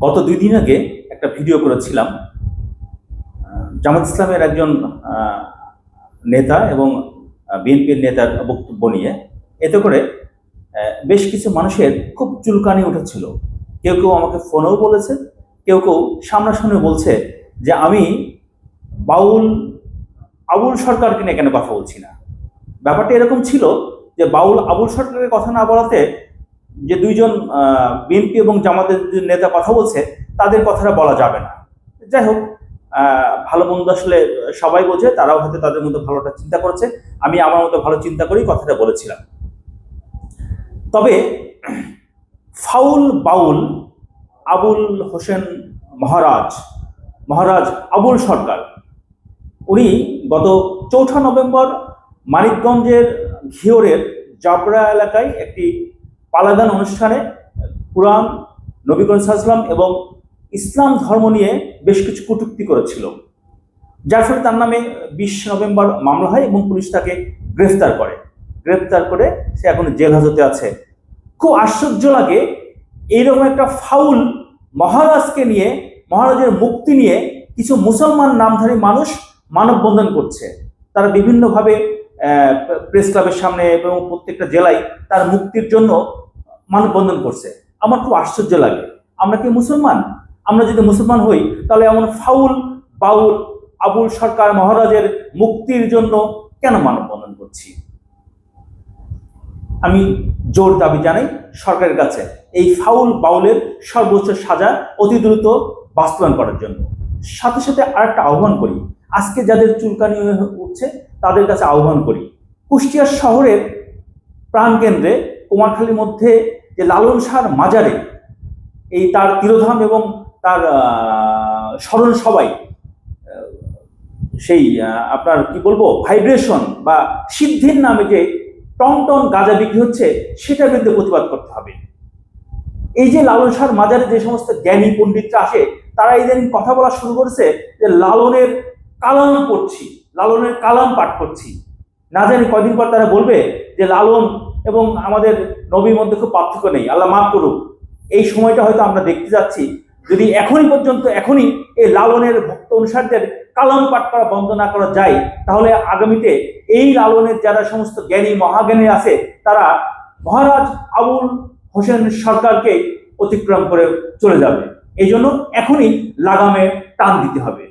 গত 2 দিন আগে একটা ভিডিও করেছিলাম জামাত ইসলামের একজন নেতা এবং বিএনপির নেতার বক্তব্য নিয়ে। এতে করে বেশ কিছু মানুষের খুব চুলকানি উঠেছিল। কেউ কেউ আমাকে ফোনেও বলেছে, কেউ কেউ সামনাসামনি বলছে যে আমি বাউল আবুল সরকারকে নিয়ে কেন কথা বলছি না। ব্যাপারটা এরকম ছিল যে বাউল আবুল সরকারের কথা না বলাতে যে দুইজন বিএনপি এবং জামাতের নেতা কথা বলছে তাদের কথাটা বলা যাবে না। যাই হোক, ভালো মন্দ আসলে সবাই বোঝে, তারাও হয়তো তাদের মধ্যে ভালোটা চিন্তা করেছে, আমি আমার মতো ভালো চিন্তা করেই কথাটা বলেছিলাম। তবে ফাউল বাউল আবুল হোসেন মহারাজ আবুল সরকার, উনি গত 4 নভেম্বর মানিকগঞ্জের ঘিওরের জাবরা এলাকায় একটি পালাগান অনুষ্ঠানে কুরআন, নবী করিম সাল্লাল্লাহু আলাইহি ওয়াসাল্লাম এবং ইসলাম ধর্ম নিয়ে বেশ কিছু কটূক্তি করেছিল, যার ফলে তার নামে 20 নভেম্বর মামলা হয় এবং পুলিশ তাকে গ্রেফতার করে সে এখন জেল হাজতে আছে। খুব আশ্চর্য লাগে, এইরকম একটা ফাউল মহারাজকে নিয়ে, মহারাজের মুক্তি নিয়ে কিছু মুসলমান নামধারী মানুষ মানববন্ধন করছে। তারা বিভিন্নভাবে প্রেস ক্লাবের সামনে এবং প্রত্যেকটা জেলায় তার মুক্তির জন্য মানববন্ধন করছে। আমার খুব আশ্চর্য লাগে, আমরা কি মুসলমান? আমরা যদি মুসলমান হই তাহলে এমন ফাউল বাউল আবুল সরকার মহারাজের মুক্তির জন্য কেন মানববন্ধন করছি? আমি জোর দাবি জানাই সরকারের কাছে এই ফাউল বাউলের সর্বোচ্চ সাজা অতি দ্রুত বাস্তবায়ন করার জন্য। সাথে সাথে আরেকটা আহ্বান করি, আজকে যাদের চুলকানি উঠছে তাদের কাছে আহ্বান করি, কুষ্টিয়া শহরের প্রাণকেন্দ্রে কুমারখালীর মধ্যে যে লালন শাহর মাজারে এই তার তিরোধাম এবং তার স্মরণ সবাই, সেই আপনার কি বলবো ভাইব্রেশন বা সিদ্ধির নামে যে টন টন গাঁজা বিক্রি হচ্ছে সেটার বিরুদ্ধে প্রতিবাদ করতে হবে। এই যে লালন শাহর মাজারে যে সমস্ত জ্ঞানী পণ্ডিতরা আসে তারা ইদানিং কথা বলা শুরু করেছে যে লালনের কালাম পাঠ করছি। না জানি কয়দিন পর তারা বলবে যে লালন এবং আমাদের নবীর মধ্যে খুব পার্থক্য নেই, আল্লাহ মাফ করুক। এই সময়টা হয়তো আমরা দেখতে যাচ্ছি, যদি এখনই এই লালনের ভক্ত অনুসারীদের কালাম পাঠ করা বন্ধ না করা যায়, তাহলে আগামীতে এই লালনের যারা সমস্ত জ্ঞানী মহাজ্ঞানী আছে তারা মহারাজ আবুল হোসেন সরকারকে অতিক্রম করে চলে যাবে। এই জন্য এখনই লাগামে টান দিতে হবে।